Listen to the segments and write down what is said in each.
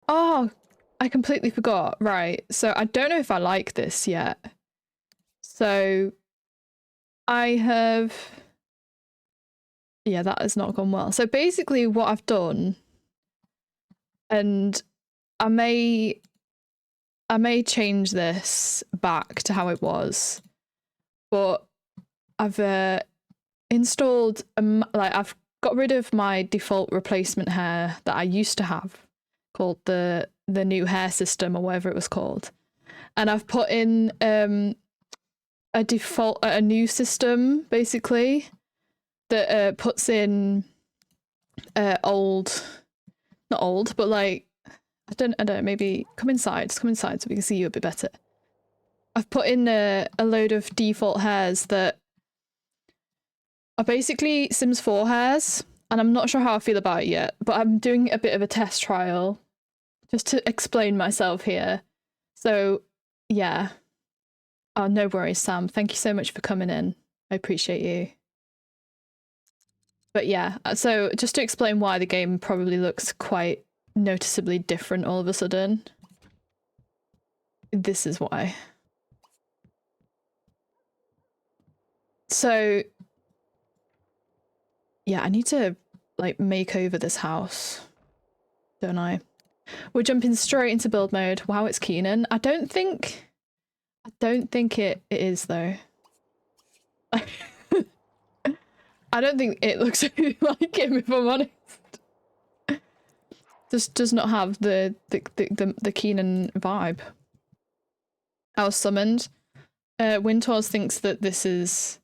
Oh, I completely forgot. Right. So I don't know if I like this yet. So I have... Yeah, that has not gone well. So basically what I've done, and I may change this back to how it was, but I've installed, like I've got rid of my default replacement hair that I used to have called the new hair system or whatever it was called. And I've put in a new system basically that puts in not old, but like I don't know, maybe come inside so we can see you a bit better. I've put in a load of default hairs that are basically Sims 4 hairs, and I'm not sure how I feel about it yet, but I'm doing a bit of a test trial just to explain myself here. So yeah. Oh, no worries, Sam. Thank you so much for coming in. I appreciate you. But yeah, so just to explain why the game probably looks quite noticeably different all of a sudden. This is why. So yeah, I need to like make over this house, don't I? We're jumping straight into build mode. Wow, it's Keenan. I don't think it is though. I don't think it looks like him, if I'm honest. This does not have the Keenan vibe. I was summoned. Wintors thinks that this is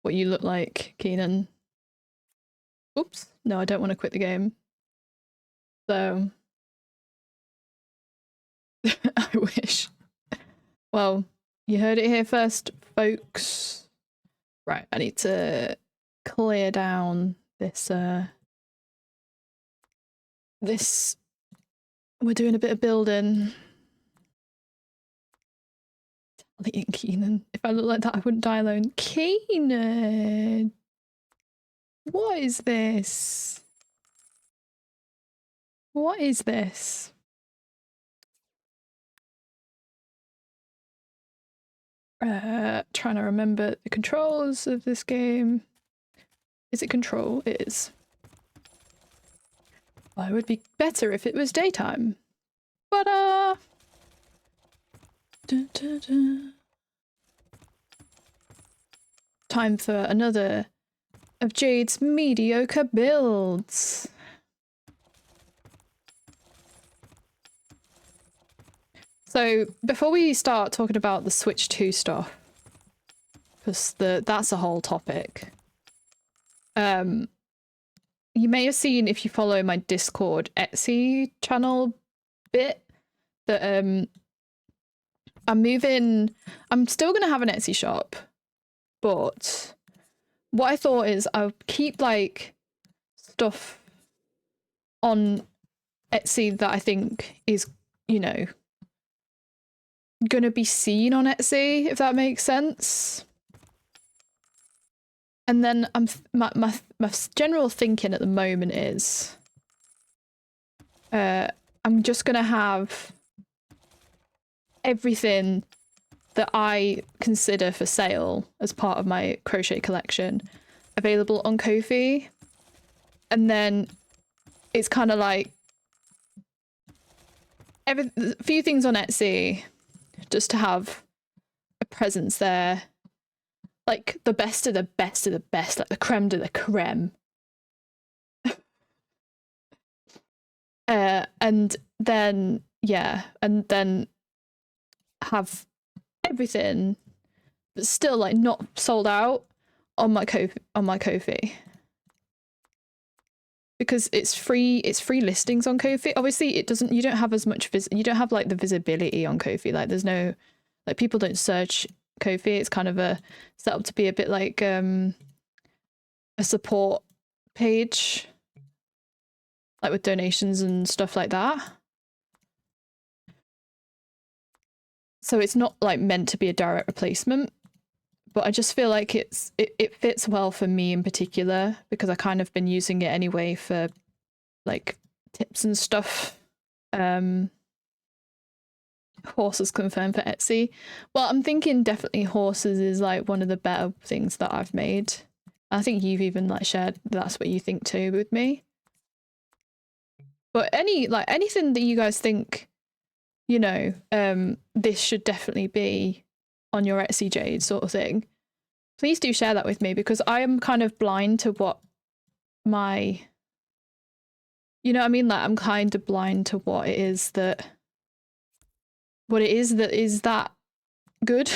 what you look like, Keenan. Oops. No, I don't want to quit the game. So I wish. Well, you heard it here first, folks. Right, I need to clear down this we're doing a bit of building. Keenan. If I look like that, I wouldn't die alone. Keenan! What is this? What is this? Trying to remember the controls of this game. Is it control? It is. Well, it would be better if it was daytime. But dun, dun, dun. Time for another of Jade's mediocre builds. So before we start talking about the Switch 2 stuff, because that's a whole topic, you may have seen, if you follow my Discord Etsy channel bit, that I'm still gonna have an Etsy shop, but what I thought is I'll keep like stuff on Etsy that I think is, you know, gonna be seen on Etsy, if that makes sense. And then my general thinking at the moment is I'm just gonna have everything that I consider for sale as part of my crochet collection available on Ko-fi, and then it's kind of like a few things on Etsy just to have a presence there, like the best of the best of the best, like the creme de la creme. And then yeah, and then have everything that's still like not sold out on my Ko-fi. Because it's free listings on Ko-fi. Obviously it doesn't, you don't have as much you don't have like the visibility on Ko-fi. Like there's no, like people don't search Ko-fi. It's kind of set up to be a bit like a support page, like with donations and stuff like that. So it's not like meant to be a direct replacement, but I just feel like it fits well for me in particular, because I kind of been using it anyway for like tips and stuff Horses confirmed for Etsy. Well, I'm thinking definitely horses is like one of the better things that I've made. I think you've even like shared that's what you think too with me. But anything that you guys think, you know, this should definitely be on your Etsy Jade sort of thing, please do share that with me, because I am kind of blind to what my, you know what I mean? Like I'm kind of blind to what it is that is that good,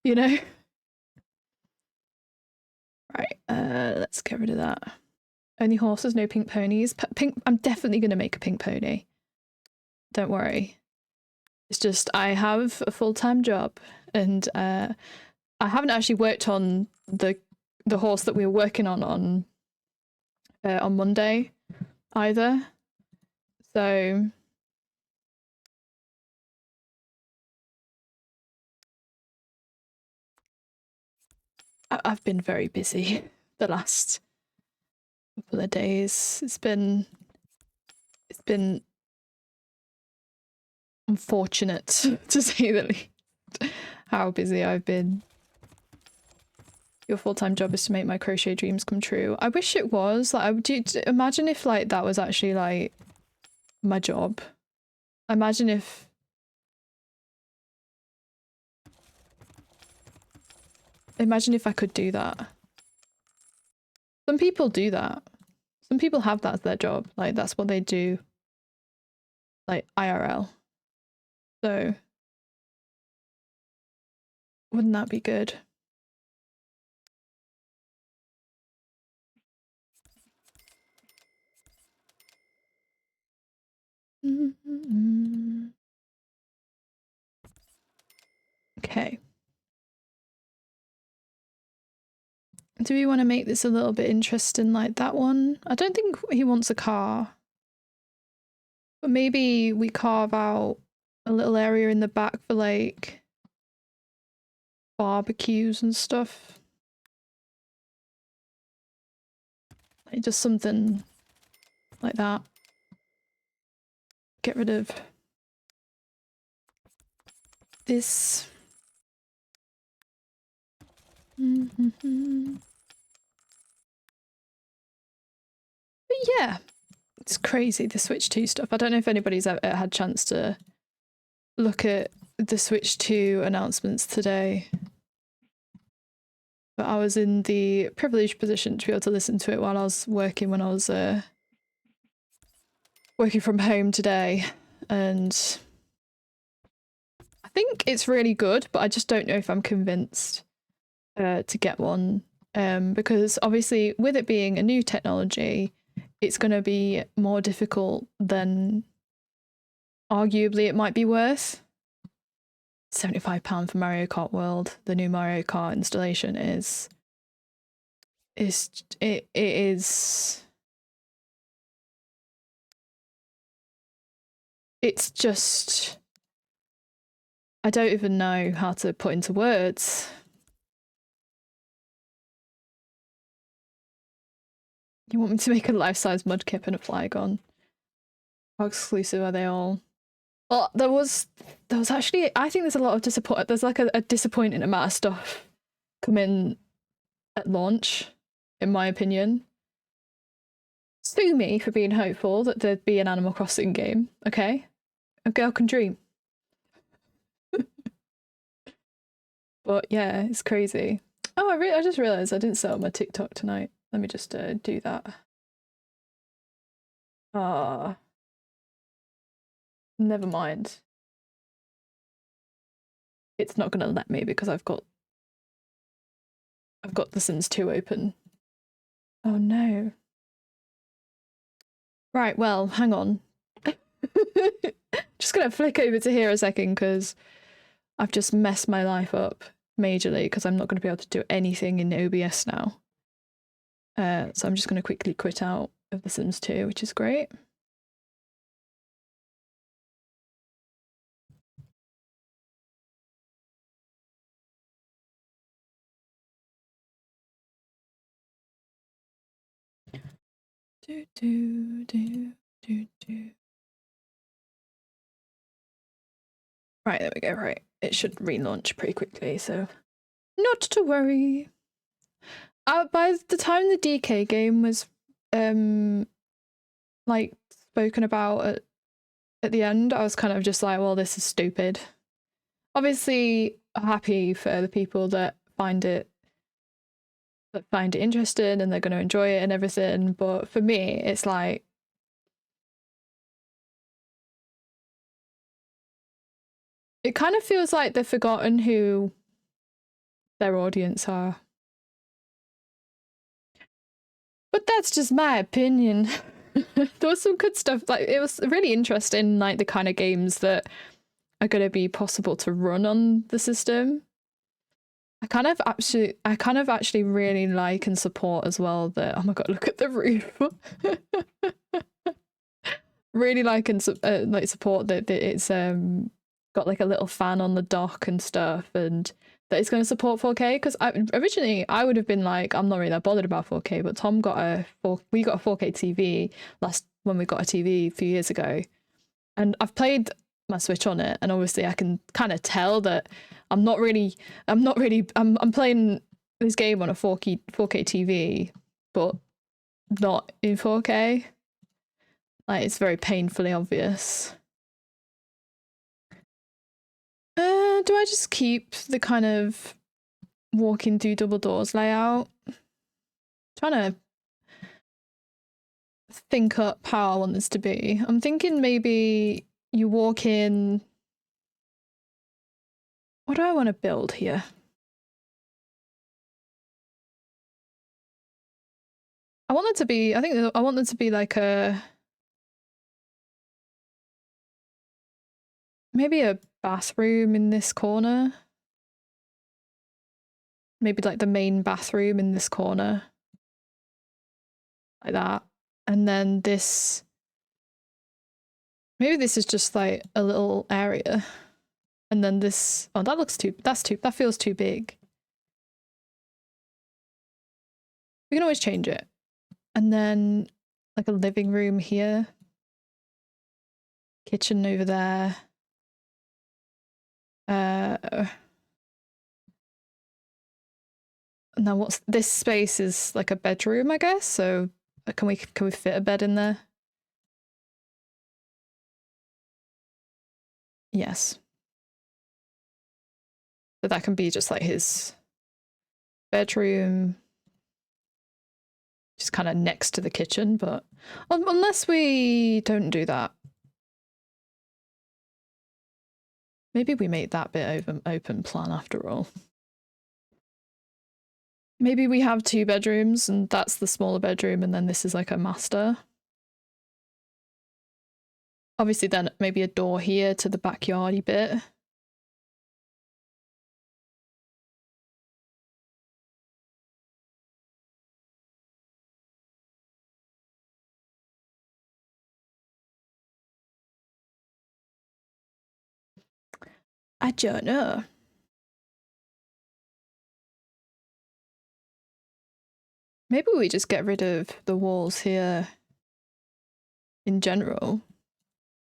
you know? Right, let's get rid of that. Only horses, no pink ponies. Pink, I'm definitely going to make a pink pony. Don't worry. It's just I have a full-time job, and I haven't actually worked on the horse that we were working on Monday either. So I've been very busy the last couple of days. It's been unfortunate to say the least how busy I've been. Your full-time job is to make my crochet dreams come true. I wish it was. Like, I would imagine if like that was actually like my job. Imagine if I could do that. Some people do that. Some people have that as their job. Like that's what they do. Like IRL. So wouldn't that be good? Okay. Do we want to make this a little bit interesting like that one? I don't think he wants a car. But maybe we carve out a little area in the back for like barbecues and stuff. Like just something like that. Get rid of this. But yeah, it's crazy, the Switch 2 stuff. I don't know if anybody's ever had a chance to look at the Switch 2 announcements today. But I was in the privileged position to be able to listen to it while I was working when I was working from home today. And I think it's really good, but I just don't know if I'm convinced to get one. Because obviously with it being a new technology, it's going to be more difficult than arguably it might be worth. £75 for Mario Kart World, the new Mario Kart installation is it's just, I don't even know how to put into words. You want me to make a life-size mudkip and a Flygon? How exclusive are they all? Well, there was actually, I think there's a lot of there's like a disappointing amount of stuff coming at launch, in my opinion. Sue me for being hopeful that there'd be an Animal Crossing game, okay? A girl can dream. But yeah, it's crazy. Oh, I just realised I didn't set up my TikTok tonight. Let me just do that. Ah, never mind. It's not gonna let me because I've got The Sims 2 open. Oh no. Right, well, hang on. Just gonna flick over to here a second because I've just messed my life up majorly because I'm not going to be able to do anything in OBS now. So I'm just going to quickly quit out of The Sims 2, which is great. Right, there we go, right. It should relaunch pretty quickly, so not to worry. By the time the DK game was like spoken about at the end, I was kind of just like, well, this is stupid. Obviously happy for the people that find it interesting and they're going to enjoy it and everything, but for me it's like, it kind of feels like they've forgotten who their audience are. But that's just my opinion. There was some good stuff, like it was really interesting, like the kind of games that are going to be possible to run on the system. I kind of actually really like and support as well that, oh my god, look at the roof. Really like and like support that it's got like a little fan on the dock and stuff, and that it's going to support 4K, because originally I would have been like, I'm not really that bothered about 4K, but Tom got we got a 4K TV when we got a TV a few years ago, and I've played my Switch on it, and obviously I can kind of tell that I'm playing this game on a 4K TV, but not in 4K. Like, it's very painfully obvious. Do I just keep the kind of walking through double doors layout? Trying to think up how I want this to be. I'm thinking maybe you walk in. What do I want to build here? I want it to be, I want it to be like maybe a bathroom in this corner. Maybe like the main bathroom in this corner. Like that. And then this, maybe this is just like a little area. And then this, oh, that feels too big. We can always change it. And then like a living room here. Kitchen over there. Now what's this space is like a bedroom, I guess. So can we fit a bed in there? Yes. So that can be just like his bedroom, just kind of next to the kitchen, but unless we don't do that. Maybe we make that bit open plan after all. Maybe we have 2 bedrooms and that's the smaller bedroom, and then this is like a master. Obviously then maybe a door here to the backyardy bit. I don't know. Maybe we just get rid of the walls here in general,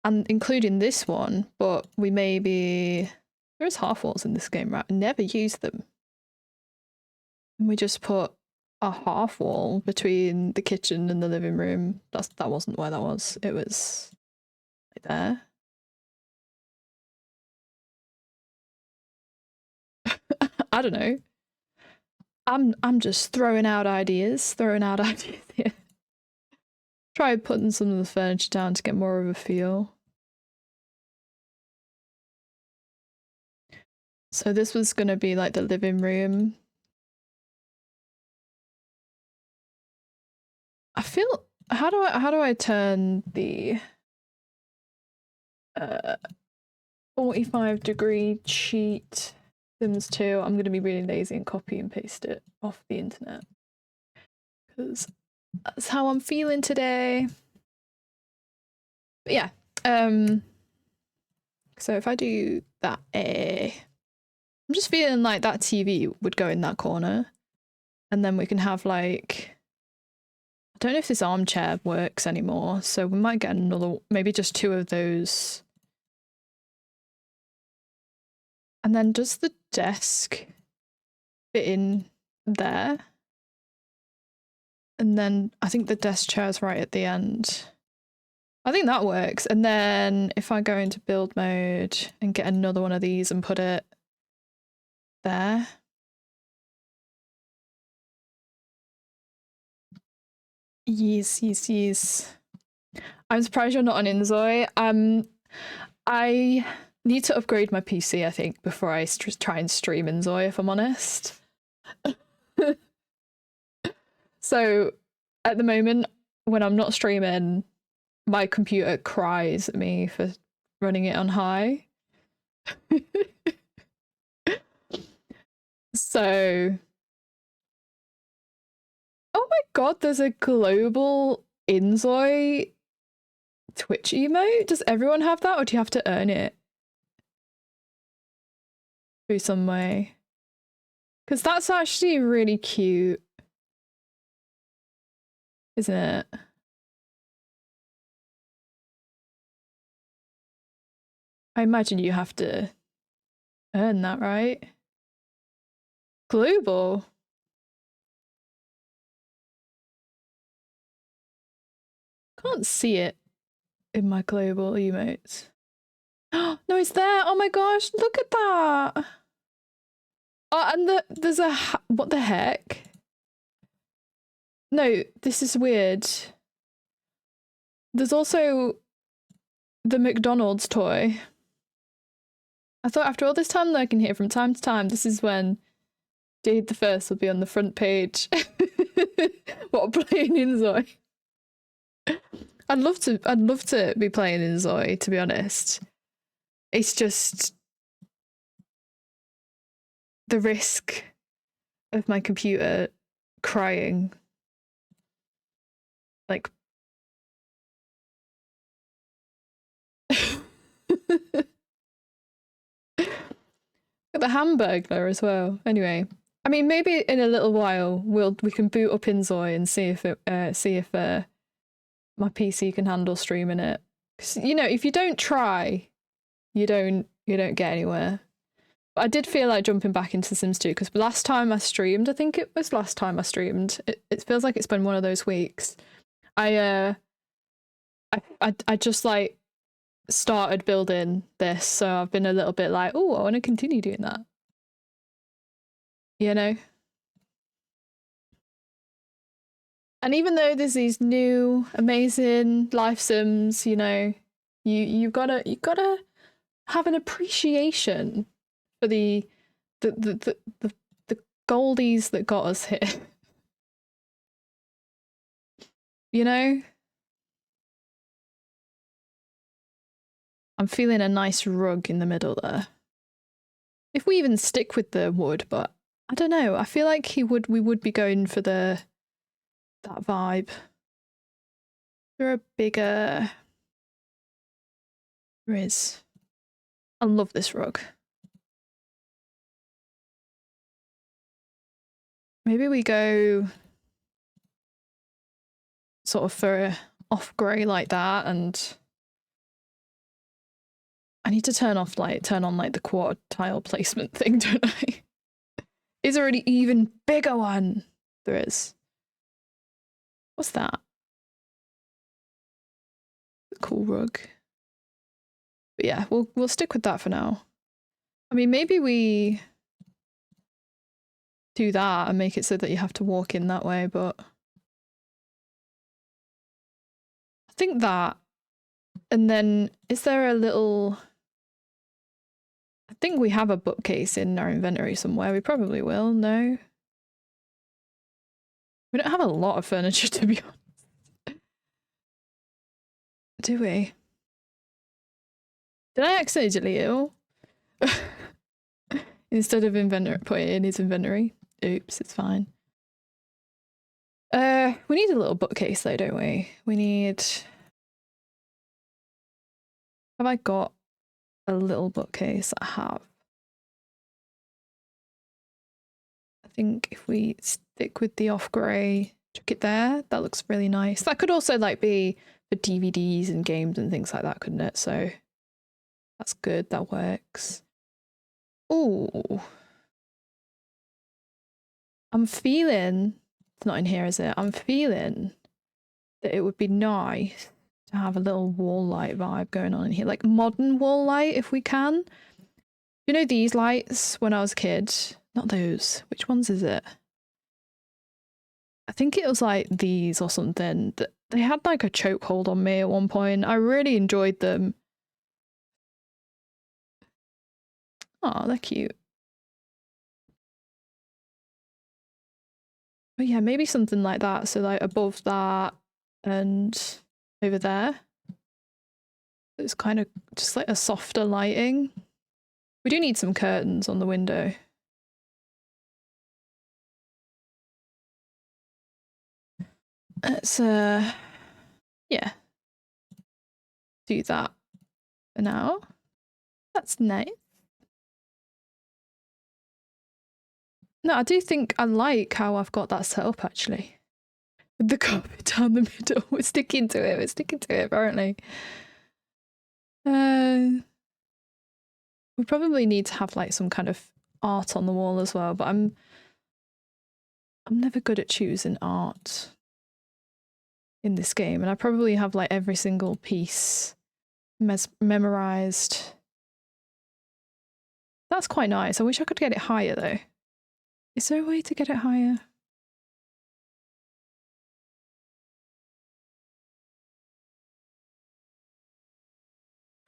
and including this one, but we maybe, there's half walls in this game, right? I never use them. And we just put a half wall between the kitchen and the living room. That wasn't where that was. It was right there. I don't know. I'm just throwing out ideas here. Try putting some of the furniture down to get more of a feel. So this was going to be like the living room. I feel, how do I turn the 45-degree sheet Sims 2? I'm going to be really lazy and copy and paste it off the internet, because that's how I'm feeling today. But yeah, so if I do that, I'm just feeling like that TV would go in that corner, and then we can have like, I don't know if this armchair works anymore, so we might get another, maybe just 2 of those And then does the desk fit in there? And then I think the desk chair's right at the end. I think that works. And then if I go into build mode and get another one of these and put it there. Yes, yes, yes. I'm surprised you're not on Inzoi. I need to upgrade my PC, I think, before I try and stream Inzoi, if I'm honest. So at the moment, when I'm not streaming, my computer cries at me for running it on high. So, oh my god, there's a global Inzoi Twitch emote? Does everyone have that, or do you have to earn it through some way? Because that's actually really cute, isn't it? I imagine you have to earn that, right? Global? Can't see it in my global emotes. No, it's there! Oh my gosh, look at that! Oh, and there's a what the heck? No, this is weird. There's also the McDonald's toy. I thought after all this time lurking here from time to time, this is when Jade the First will be on the front page. What, playing Inzoi? I'd love to be playing Inzoi, to be honest. It's just the risk of my computer crying. Like the Hamburglar as well. Anyway, I mean, maybe in a little while we can boot up Inzoi and see if my PC can handle streaming it. 'Cause, you know, if you don't try, you don't get anywhere. But I did feel like jumping back into Sims 2 because last time I streamed, I think it was last time I streamed. It feels like it's been one of those weeks. I just like started building this, so I've been a little bit like, oh, I want to continue doing that. You know? And even though there's these new amazing life sims, you know, you gotta have an appreciation for the goldies that got us here. You know? I'm feeling a nice rug in the middle there. If we even stick with the wood, but I don't know. I feel like we would be going for that vibe. There are bigger. There is. I love this rug. Maybe we go sort of for off grey like that, and I need to turn on like the quarter tile placement thing, don't I? Is there an even bigger one? There is. What's that? Cool rug. But yeah, we'll stick with that for now. I mean, maybe we do that and make it so that you have to walk in that way, but I think that. And then is there a little, I think we have a bookcase in our inventory somewhere. We probably will. No, we don't have a lot of furniture, to be honest. Do we? Did I accidentally delete it all? Instead of put it in his inventory. Oops, it's fine. We need a little bookcase though, don't we? We need. Have I got a little bookcase? I have. I think if we stick with the off grey, chuck it there, that looks really nice. That could also like be for DVDs and games and things like that, couldn't it? So that's good, that works. Ooh. I'm feeling, it's not in here, is it? I'm feeling that it would be nice to have a little wall light vibe going on in here, like modern wall light if we can. You know these lights when I was a kid? Not those. Which ones is it? I think it was like these or something. They had like a chokehold on me at one point. I really enjoyed them. Oh, they're cute. But yeah, maybe something like that. So like above that and over there. It's kind of just like a softer lighting. We do need some curtains on the window. Let's yeah, do that for now. That's nice. No, I do think I like how I've got that set up actually. With the carpet down the middle. We're sticking to it. We're sticking to it apparently. We probably need to have like some kind of art on the wall as well, but I'm never good at choosing art in this game, and I probably have like every single piece memorized. That's quite nice. I wish I could get it higher though. Is there a way to get it higher?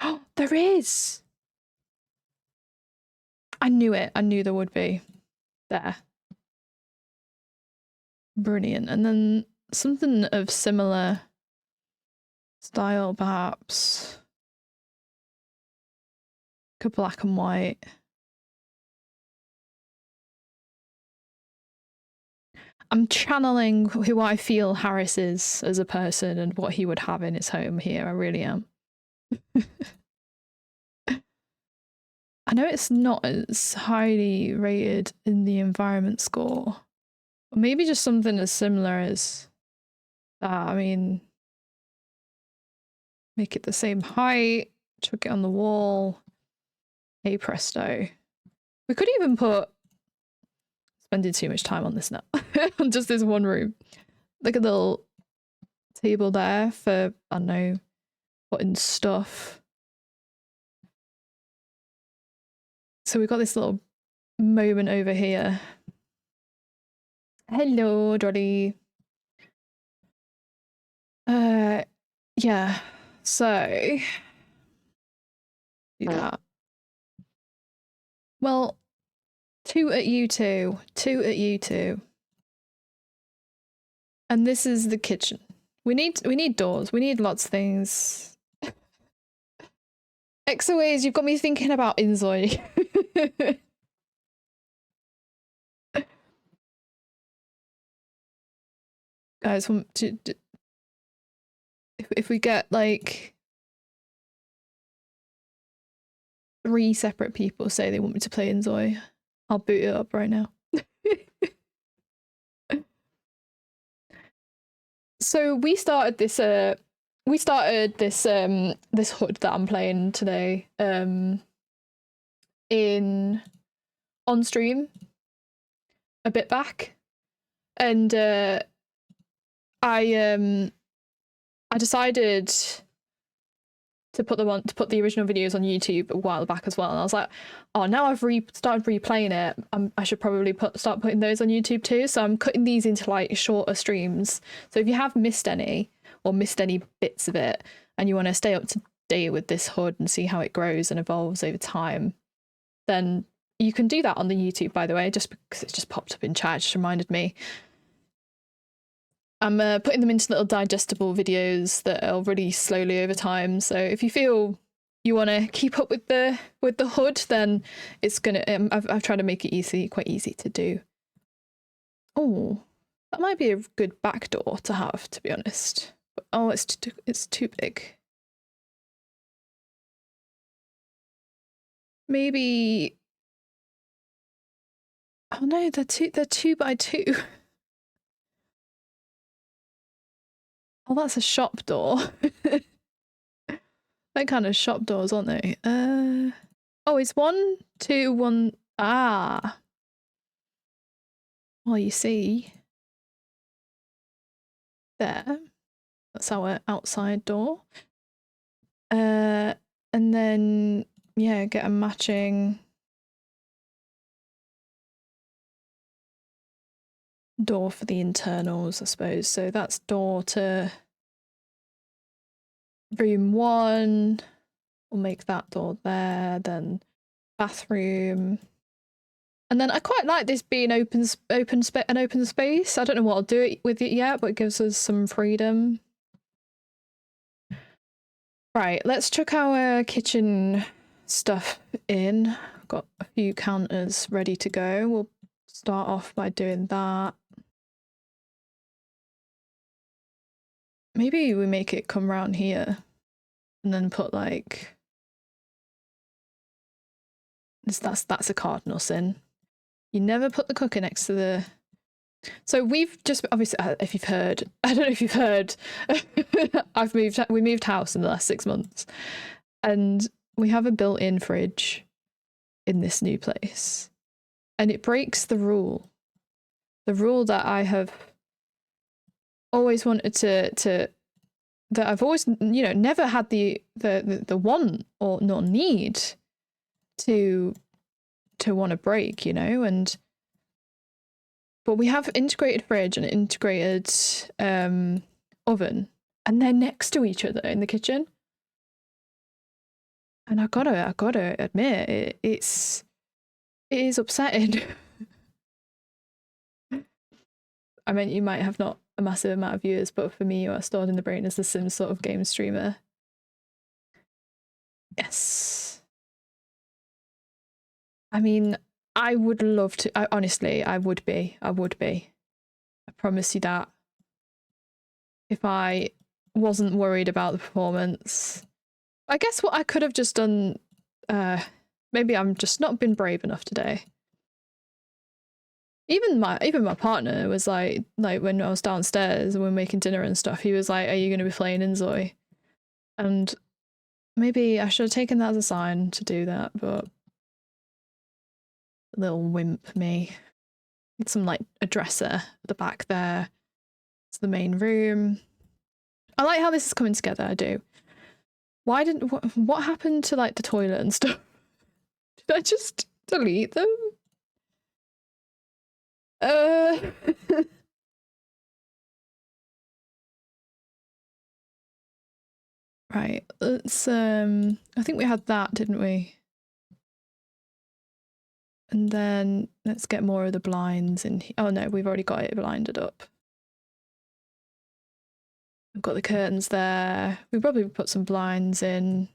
Oh, there is! I knew it. I knew there would be. There. Brilliant. And then something of similar style, perhaps. Like a black and white. I'm channeling who I feel Harris is as a person and what he would have in his home here. I really am. I know it's not as highly rated in the environment score. Or maybe just something as similar as that. I mean, make it the same height, chuck it on the wall. Hey presto. We could even put, spending too much time on this now, on just this one room. Like a little table there for, I don't know, putting stuff. So we've got this little moment over here. Hello, Dolly. Yeah, so do that. Well, 2 at you two, 2 at you two. And this is the kitchen. We need doors. We need lots of things. XOAs, you've got me thinking about Inzoi. Guys, if we get like 3 separate people say they want me to play Inzoi, I'll boot it up right now. So we started this this HUD that I'm playing today on stream a bit back, and I decided to put the original videos on YouTube a while back as well, and I was like, oh, now I've started replaying it, I should probably start putting those on YouTube too. So I'm cutting these into like shorter streams. So if you have missed any or missed any bits of it and you want to stay up to date with this HUD and see how it grows and evolves over time, then you can do that on the YouTube, by the way, just because it just popped up in chat, it just reminded me. I'm putting them into little digestible videos that are released slowly over time. So if you feel you want to keep up with the HUD, then it's gonna. I've tried to make it quite easy to do. Oh, that might be a good backdoor to have, to be honest. But, oh, it's too big. Maybe. Oh no, they're 2 by 2. Oh, that's a shop door. They're kind of shop doors, aren't they? Oh, it's 1, 2, 1. Ah. Well, you see. There. That's our outside door. And then, yeah, get a matching door for the internals, I suppose. So that's door to room 1. We'll make that door there, then bathroom. And then I quite like this being an open space. I don't know what I'll do with it yet, but it gives us some freedom. Right, let's chuck our kitchen stuff in. I've got a few counters ready to go. We'll start off by doing that. Maybe we make it come round here and then put like this. That's a cardinal sin. You never put the cooker next to the. So we've just obviously, if you've heard, I don't know if you've heard, we moved house in the last 6 months, and we have a built-in fridge in this new place, and it breaks the rule that I have always wanted to that I've always, you know, never had the want or not need to want to break, you know. And but we have integrated fridge and integrated oven, and they're next to each other in the kitchen. And I gotta admit, it is upsetting. I mean, you might have not a massive amount of viewers, but for me, you are stored in the brain as the Sims sort of game streamer. Yes. I mean, I would love to. Honestly, I would be. I promise you that. If I wasn't worried about the performance. I guess what I could have just done, maybe I'm just not been brave enough today. Even my partner was like when I was downstairs and we were making dinner and stuff, he was like, "Are you going to be playing Inzoi?" And maybe I should have taken that as a sign to do that, but little wimp me. Need some like a dresser at the back there. It's the main room. I like how this is coming together. I do. Why didn't what happened to like the toilet and stuff? Did I just delete them? Right, let's I think we had that, didn't we? And then let's get more of the blinds in here. Oh no, we've already got it blinded up. We've got the curtains there. We probably put some blinds in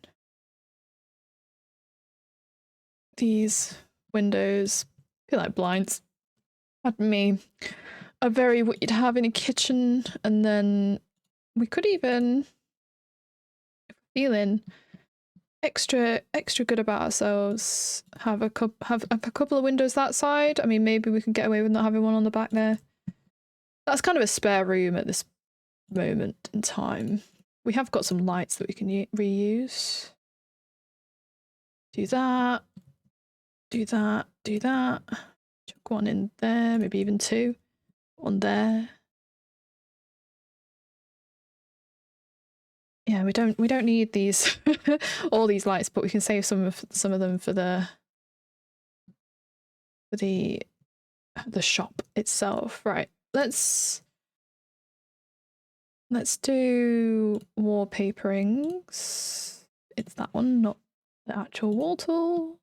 these windows. I feel like blinds, pardon me, are very what you'd have in a kitchen. And then we could even, if we're feeling extra good about ourselves, have a couple of windows that side. I mean, maybe we can get away with not having one on the back there. That's kind of a spare room at this moment in time. We have got some lights that we can reuse. Do that. Chuck one in there, maybe even 2. One there. Yeah, we don't need these all these lights, but we can save some of them for the shop itself. Right. Let's do wallpaperings. It's that one, not the actual wall tool.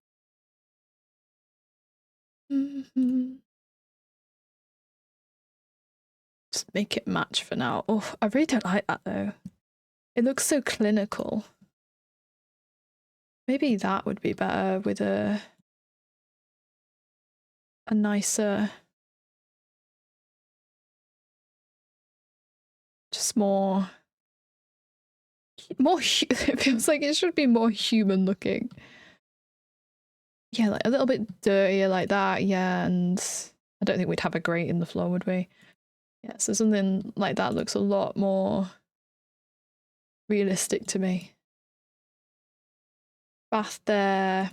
Just make it match for now. Oh, I really don't like that though. It looks so clinical. Maybe that would be better with a nicer, just more it feels like it should be more human looking. Yeah, like a little bit dirtier like that, yeah, and I don't think we'd have a grate in the floor, would we? Yeah, so something like that looks a lot more realistic to me. Bath there.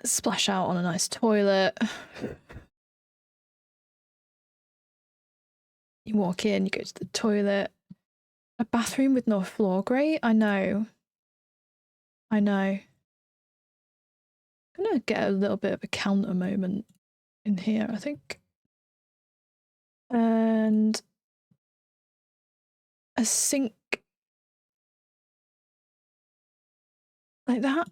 Splash out on a nice toilet. You walk in, you go to the toilet. A bathroom with no floor grate? I know. I know. I'm gonna get a little bit of a counter moment in here, I think. And a sink like that.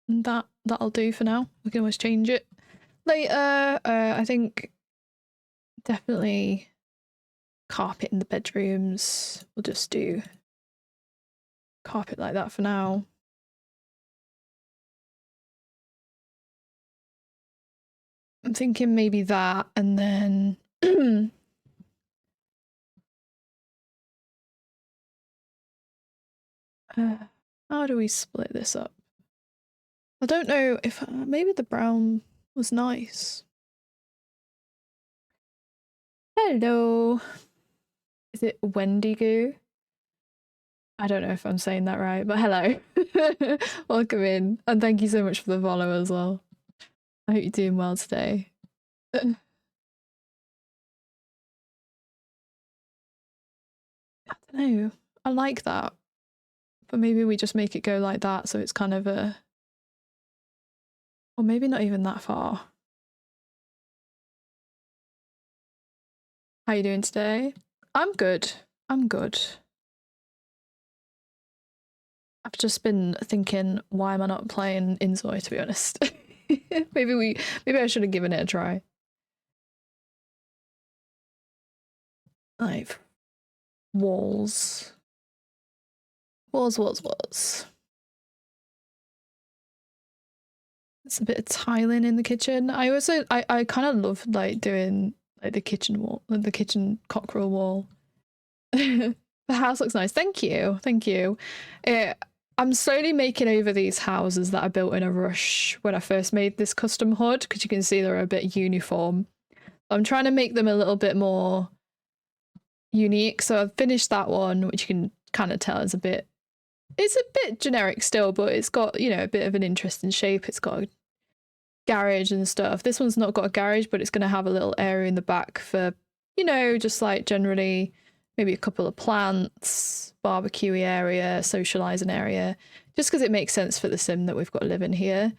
And that'll do for now. We can always change it later. I think definitely carpet in the bedrooms. We'll just do carpet like that for now. I'm thinking maybe that, and then how do we split this up? I don't know if maybe the brown was nice. Hello. Is it Wendigo? I don't know if I'm saying that right, but hello. Welcome in. And thank you so much for the follow as well. I hope you're doing well today. I don't know. I like that. But maybe we just make it go like that so it's kind of a... Or maybe not even that far. How you doing today? I'm good. I'm good. I've just been thinking, why am I not playing Inzoi, to be honest? maybe I should have given it a try. Like walls. Walls. It's a bit of tiling in the kitchen. I also I kind of love like doing like the kitchen wall, the kitchen cockerel wall. The house looks nice. Thank you. I'm slowly making over these houses that I built in a rush when I first made this custom HUD, because you can see they're a bit uniform. I'm trying to make them a little bit more unique. So I've finished that one, which you can kind of tell is a bit generic still, but it's got, you know, a bit of an interesting shape. It's got a garage and stuff. This one's not got a garage, but it's going to have a little area in the back for, you know, just like generally maybe a couple of plants, barbecue area, socializing area, just because it makes sense for the sim that we've got to live in here.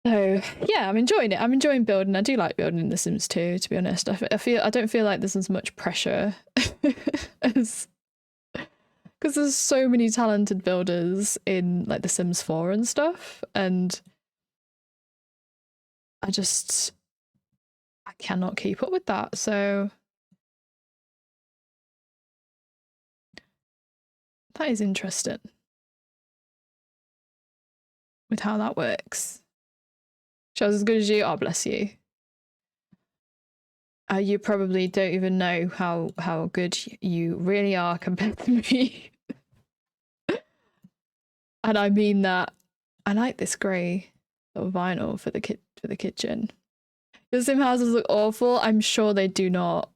So yeah, I'm enjoying it. I'm enjoying building. I do like building in The Sims 2, to be honest. I don't feel like there's as much pressure as, because there's so many talented builders in like The Sims 4 and stuff, and I cannot keep up with that. So that is interesting with how that works. Shell's as good as you. Oh, bless you. You probably don't even know how good you really are compared to me. And I mean that. I like this grey sort of vinyl for the kitchen. The sim houses look awful. I'm sure they do not.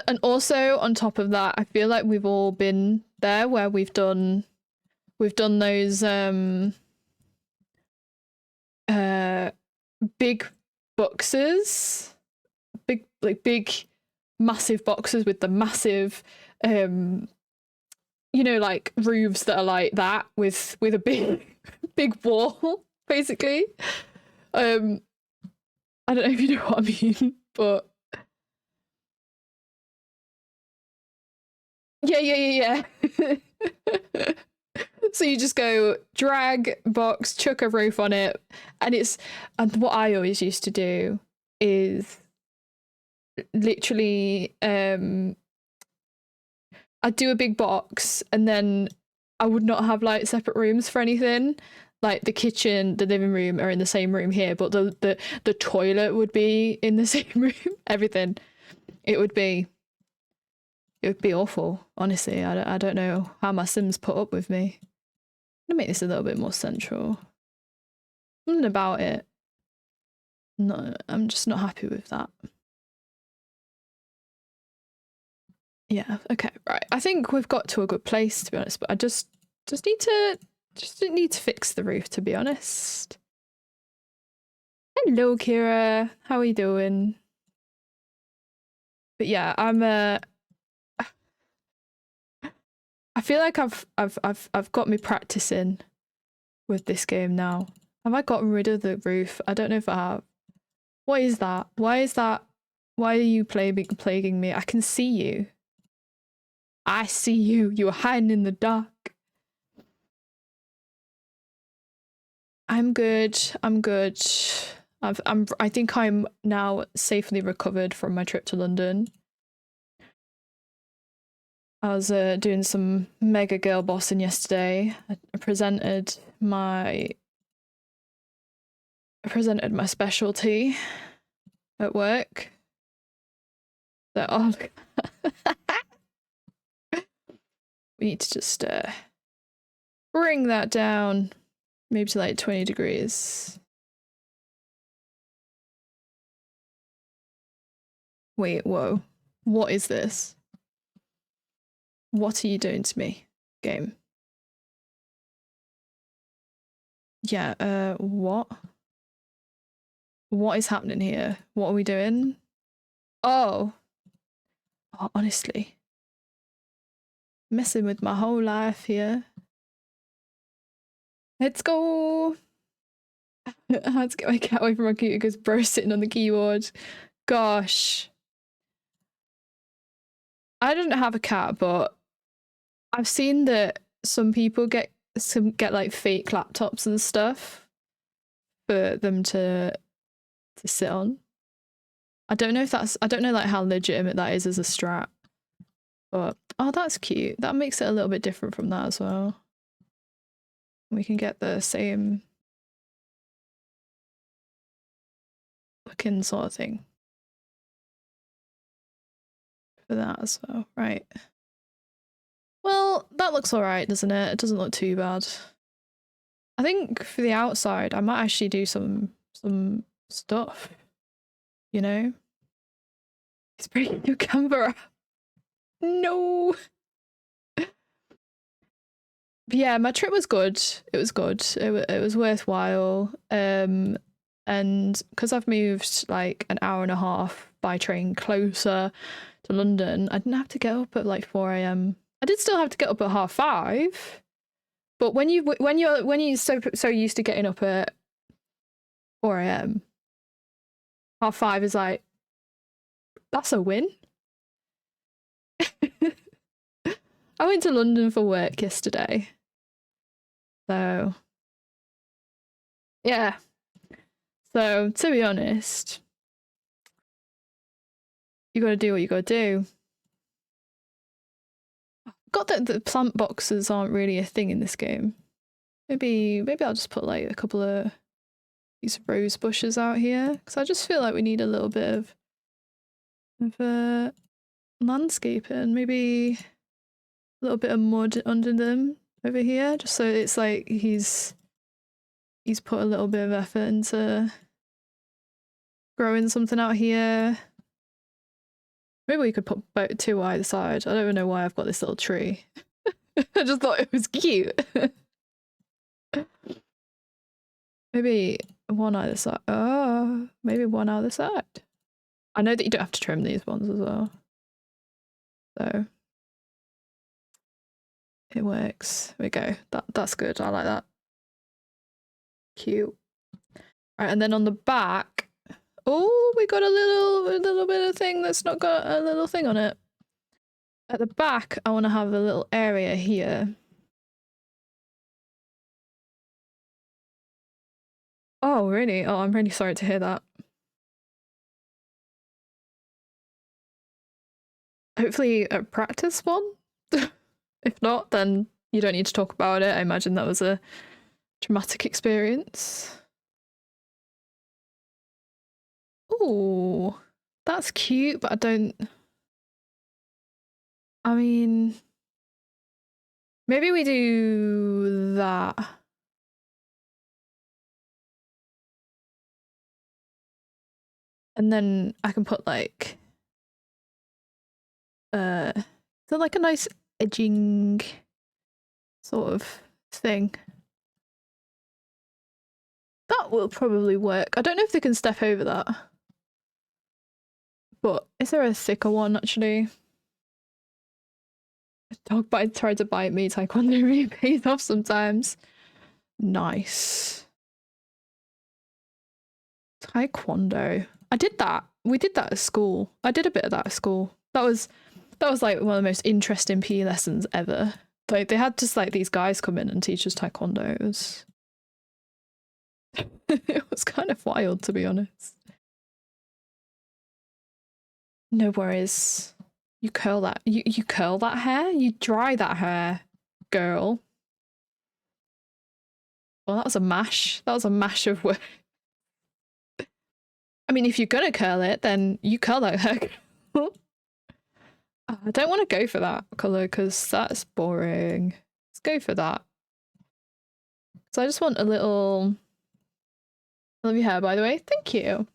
And also on top of that, I feel like we've all been there where we've done those big boxes, big massive boxes with the massive you know, like roofs that are like that with a big wall basically. I don't know if you know what I mean, but yeah. So you just go drag box, chuck a roof on it, and what I always used to do is literally I'd do a big box, and then I would not have like separate rooms for anything. Like the kitchen, the living room are in the same room here, but the toilet would be in the same room. Everything. It would be awful, honestly. I don't know how my Sims put up with me. I'm gonna make this a little bit more central. Something about it. No, I'm just not happy with that. Yeah, okay, right. I think we've got to a good place, to be honest, but I just need to fix the roof, to be honest. Hello, Kira. How are you doing? But yeah, I feel like I've got me practicing with this game now. Have I gotten rid of the roof? I don't know if I have. What is that? Why is that? Why are you plaguing me? I can see you. I see you. You're hiding in the dark. I'm good. I'm good. I think I'm now safely recovered from my trip to London. I was doing some mega girl bossing yesterday. I presented my specialty at work. So, oh, we need to just bring that down, maybe to like 20 degrees. Wait, whoa. What is this? What are you doing to me, game? Yeah, what? What is happening here? What are we doing? Oh. Oh, honestly. Messing with my whole life here. Let's go. I had to get my cat away from my computer because bro's sitting on the keyboard. Gosh. I don't have a cat, but I've seen that some people get like fake laptops and stuff for them to sit on. I don't know like how legitimate that is as a strat. But oh, that's cute. That makes it a little bit different from that as well. We can get the same looking sort of thing for that as well. Right. Well, that looks alright, doesn't it? It doesn't look too bad. I think for the outside, I might actually do some stuff. You know? It's breaking your camera. No. But yeah, my trip was good. It was good. It was worthwhile. And because I've moved like an hour and a half by train closer to London, I didn't have to get up at like 4 a.m. I did still have to get up at 5:30, but when you're so used to getting up at 4 a.m., 5:30 is like, that's a win. I went to London for work yesterday, so yeah. So to be honest, you gotta do what you gotta do. Got that the plant boxes aren't really a thing in this game. Maybe I'll just put like a couple of these rose bushes out here because I just feel like we need a little bit of landscaping. Maybe a little bit of mud under them over here, just so it's like he's put a little bit of effort into growing something out here. Maybe we could put both two either side. I don't even know why I've got this little tree. I just thought it was cute. Maybe one either side. Oh, maybe one either side. I know that you don't have to trim these ones as well. So it works. There we go. That's good. I like that. Cute. Right, and then on the back, oh, we got a little bit of thing that's not got a little thing on it. At the back, I want to have a little area here. Oh, really? Oh, I'm really sorry to hear that. Hopefully a practice one. If not, then you don't need to talk about it. I imagine that was a traumatic experience. Ooh, that's cute, but I mean, maybe we do that. And then I can put like Is it like a nice edging sort of thing? That will probably work. I don't know if they can step over that. But is there a thicker one actually? A dog tried to bite me. Taekwondo really pays off sometimes. Nice. Taekwondo. I did that. We did that at school. I did a bit of that at school. That was like one of the most interesting PE lessons ever. Like they had just like these guys come in and teach us Taekwondo. It was it was kind of wild, to be honest. No worries. You curl that. You curl that hair? You dry that hair, girl. Well, that was a mash. That was a mash of work. I mean, if you're gonna curl it, then you curl that hair. I don't want to go for that colour because that's boring. Let's go for that. So I just want a little... I love your hair, by the way. Thank you.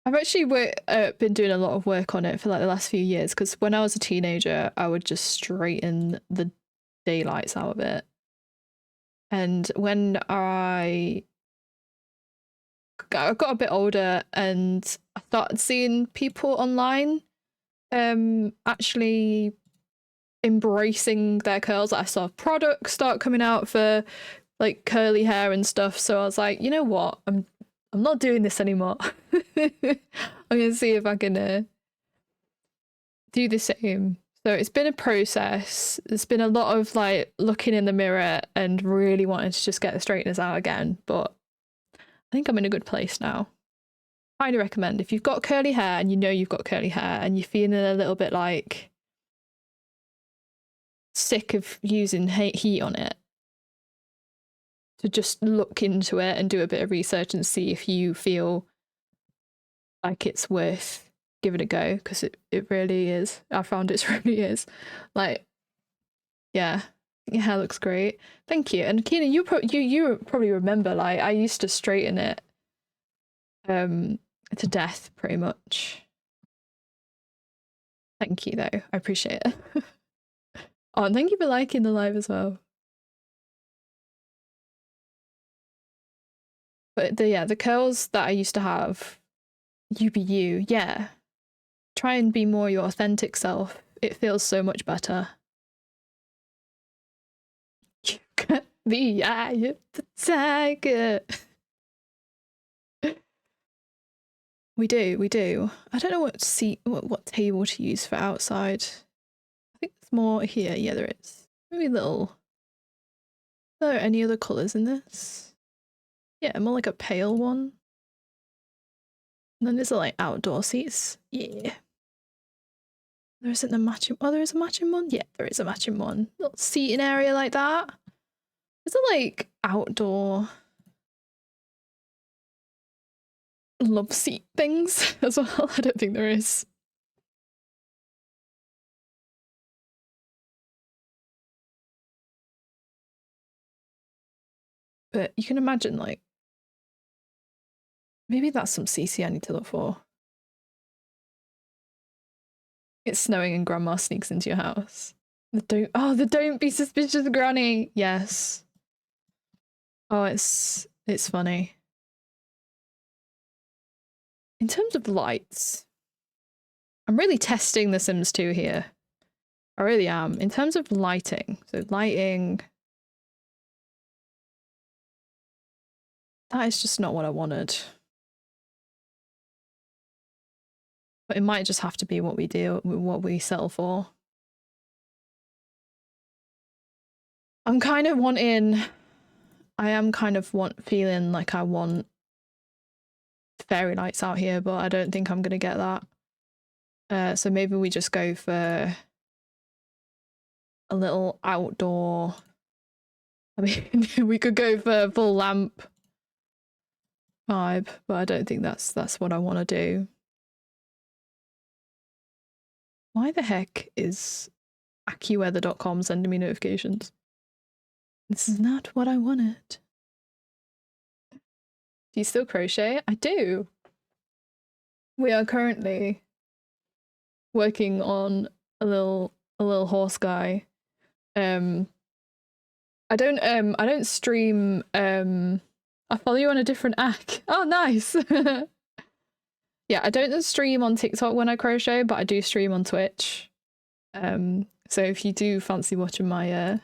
I've actually been doing a lot of work on it for like the last few years because when I was a teenager, I would just straighten the daylights out of it. And when I got a bit older and I started seeing people online actually embracing their curls, I saw products start coming out for like curly hair and stuff, so I was like, you know what, I'm not doing this anymore. I'm gonna see if I can do the same. So it's been a process. There's been a lot of like looking in the mirror and really wanting to just get the straighteners out again, but I think I'm in a good place now. Highly recommend if you've got curly hair and you know you've got curly hair and you're feeling a little bit like sick of using heat on it, to just look into it and do a bit of research and see if you feel like it's worth giving it a go, because it really is. I found it really is. Like, yeah, your hair looks great. Thank you. And Keenan, you probably remember, like, I used to straighten it to death pretty much. Thank you though, I appreciate it. Oh, and thank you for liking the live as well. But the curls that I used to have, you be you, yeah. Try and be more your authentic self. It feels so much better. You got the eye of the tiger. We do. I don't know what what table to use for outside. I think there's more here. Yeah, there is. Maybe a little. Are there any other colours in this? Yeah, more like a pale one. And then there's like outdoor seats. Yeah. There isn't a matching... Oh, there is a matching one? Yeah, there is a matching one. Little seating area like that. Is it like outdoor love seat things as well? I don't think there is. But you can imagine, like, maybe that's some CC I need to look for. It's snowing and grandma sneaks into your house. The don't be suspicious granny. Yes. Oh, it's funny. In terms of lights, I'm really testing The Sims 2 here. I really am. In terms of lighting, so lighting, that is just not what I wanted. But it might just have to be what we do, what we settle for. I'm kind of feeling like I want fairy lights out here, but I don't think I'm gonna get that. So maybe we just go for a little outdoor. I mean, we could go for a full lamp vibe, but I don't think that's what I want to do. Why the heck is AccuWeather.com sending me notifications? This is not what I wanted. Do you still crochet? I do. We are currently working on a little horse guy. I don't stream. I follow you on a different app. Oh, nice. Yeah, I don't stream on TikTok when I crochet, but I do stream on Twitch. So if you do fancy watching my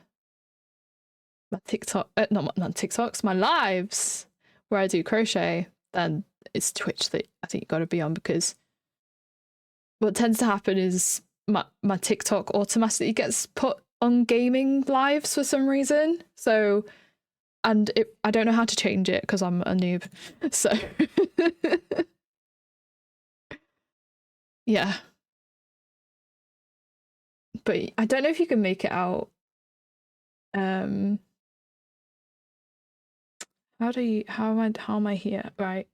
my TikTok, not TikToks, my lives where I do crochet, then it's Twitch that I think you got to be on, because what tends to happen is my TikTok automatically gets put on gaming lives for some reason. So, and I don't know how to change it because I'm a noob. So, yeah. But I don't know if you can make it out. How am I here? Right.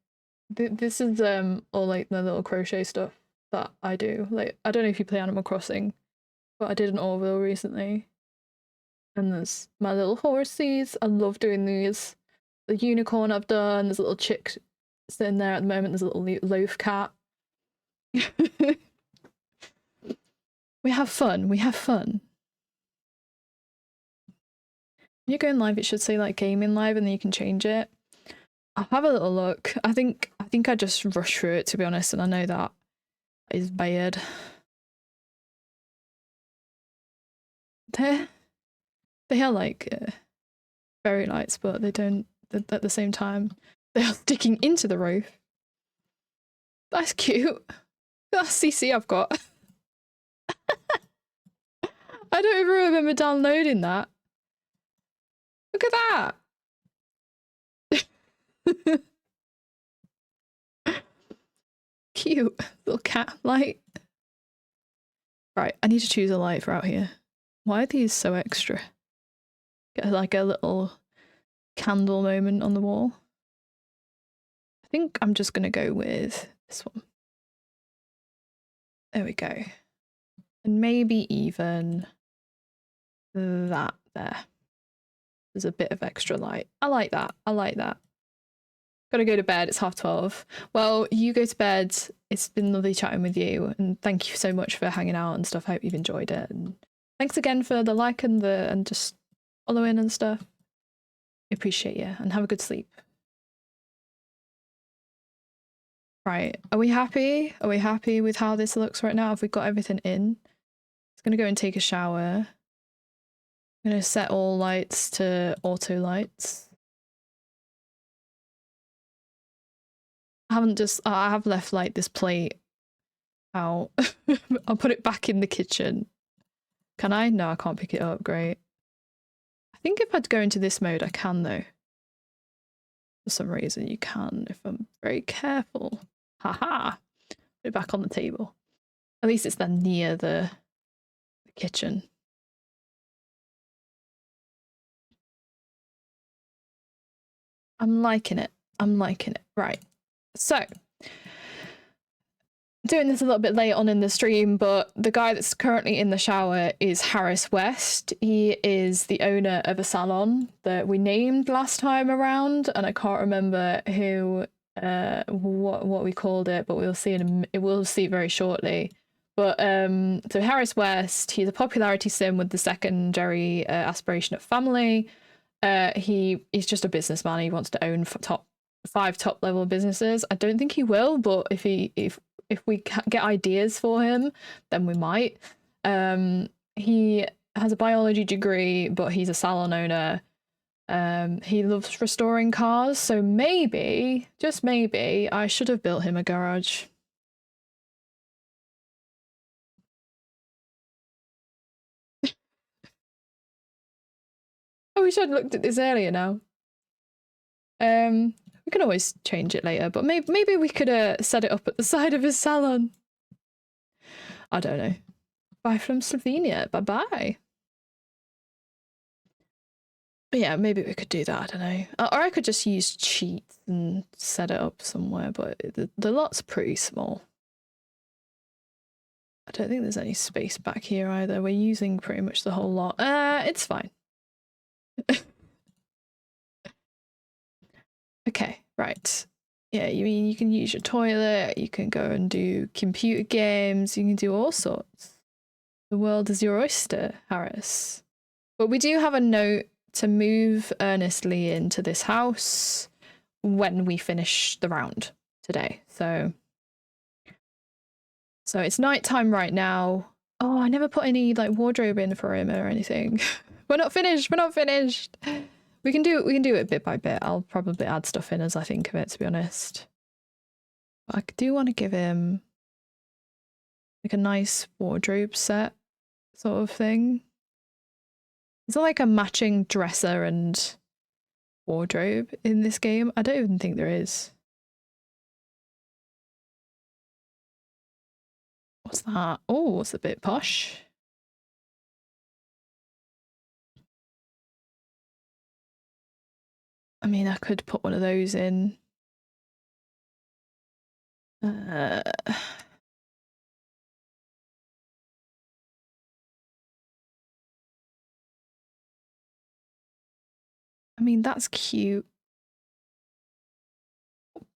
This is all like the little crochet stuff that I do. Like, I don't know if you play Animal Crossing, but I did an Orville recently. And there's my little horsies. I love doing these. The unicorn I've done. There's a little chick sitting there at the moment. There's a little loaf cat. We have fun. We have fun. When you're going live, it should say like gaming live, and then you can change it. I'll have a little look. I think I just rushed through it, to be honest, and I know that is bad. They are like fairy lights, but they don't. At the same time, they are sticking into the roof. That's cute. That's CC I've got. I don't even remember downloading that. Look at that. Cute little cat light. Right, I need to choose a light for out here. Why are these so extra? Get like a little candle moment on the wall. I think I'm just gonna go with this one. There we go. And maybe even that there. There's a bit of extra light. I like that. I like that. Gotta go to bed. It's 12:30. Well, you go to bed. It's been lovely chatting with you, and thank you so much for hanging out and stuff. I hope you've enjoyed it. And thanks again for the like and just following and stuff. I appreciate you, and have a good sleep. Right. Are we happy? Are we happy with how this looks right now? Have we got everything in? I'm gonna go and take a shower. I'm gonna set all lights to auto lights. I have left like this plate out. I'll put it back in the kitchen. Can I? No, I can't pick it up. Great. I think if I'd go into this mode, I can though. For some reason, you can if I'm very careful. Haha. Put it back on the table. At least it's then near the kitchen. I'm liking it. I'm liking it. Right. So, doing this a little bit late on in the stream, but the guy that's currently in the shower is Harris West. He is the owner of a salon that we named last time around, and I can't remember who, what we called it, but we'll see we'll see very shortly. But so Harris West, he's a popularity sim with the secondary aspiration of family. He's just a businessman. He wants to own five top level businesses. I don't think he will, but if we get ideas for him, then we might. He has a biology degree, but he's a salon owner. He loves restoring cars, so maybe, just maybe, I should have built him a garage. I wish I'd looked at this earlier now. We can always change it later, but maybe we could set it up at the side of his salon. I don't know. Bye from Slovenia. Bye-bye. But yeah, maybe we could do that. I don't know. Or I could just use cheats and set it up somewhere, but the lot's pretty small. I don't think there's any space back here either. We're using pretty much the whole lot. It's fine. Okay, right. yeah, you mean you can use your toilet, you can go and do computer games, you can do all sorts. The world is your oyster, Harris. But we do have a note to move earnestly into this house when we finish the round today. So it's nighttime right now. Oh, I never put any like wardrobe in for him or anything. We're not finished. We're not finished. We can do it bit by bit. I'll probably add stuff in as I think of it, to be honest. But I do want to give him like a nice wardrobe set sort of thing. Is there like a matching dresser and wardrobe in this game? I don't even think there is. What's that? Oh, it's a bit posh. I mean, I could put one of those in. I mean, that's cute.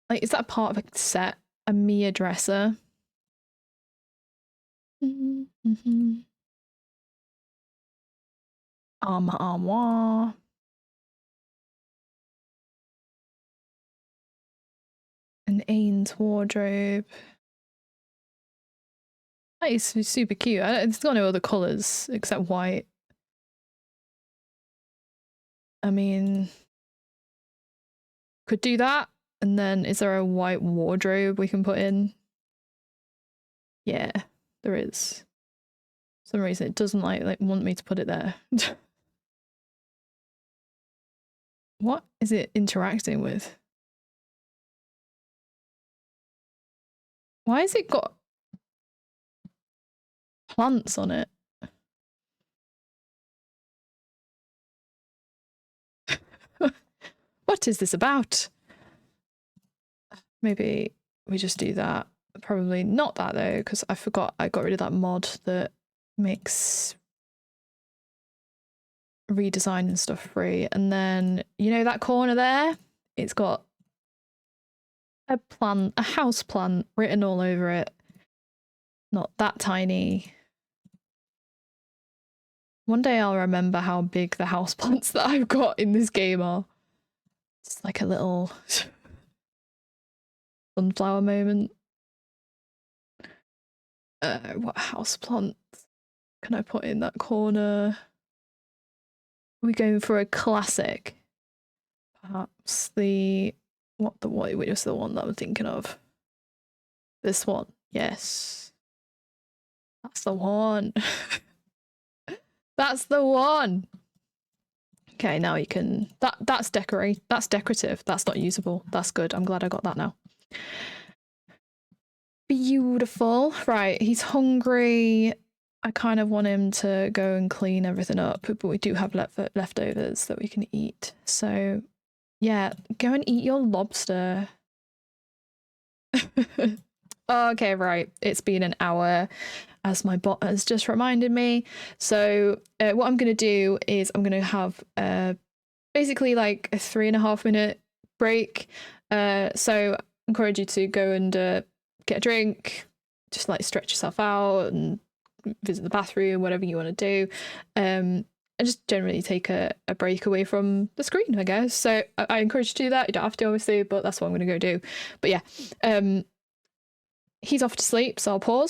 Like, is that part of a set? A Mia dresser? Armoire. An Ains wardrobe. That is super cute. It's got no other colours except white. I mean, could do that. And then is there a white wardrobe we can put in? Yeah, there is. For some reason it doesn't like want me to put it there. What is it interacting with? Why has it got plants on it? What is this about? Maybe we just do that. Probably not that though, because I forgot I got rid of that mod that makes redesign and stuff free. And then, you know that corner there? It's got a plant, a house plant written all over it. Not that tiny. One day I'll remember how big the house plants that I've got in this game are. It's like a little sunflower moment. What house plants can I put in that corner? Are we going for a classic? Perhaps the what was the one that I'm thinking of? This one. Yes. That's the one. That's the one. Okay, now you can that's decorative. That's not usable. That's good. I'm glad I got that now. Beautiful. Right, he's hungry. I kind of want him to go and clean everything up, but we do have leftovers that we can eat. So yeah, go and eat your lobster. Okay, right. It's been an hour, as my bot has just reminded me. So what I'm going to do is I'm going to have basically like a 3.5 minute break. So I encourage you to go and get a drink, just like stretch yourself out and visit the bathroom, whatever you want to do. And just generally take a break away from the screen, I guess. So I encourage you to do that. You don't have to, obviously, but that's what I'm going to go do. But yeah, he's off to sleep, so I'll pause.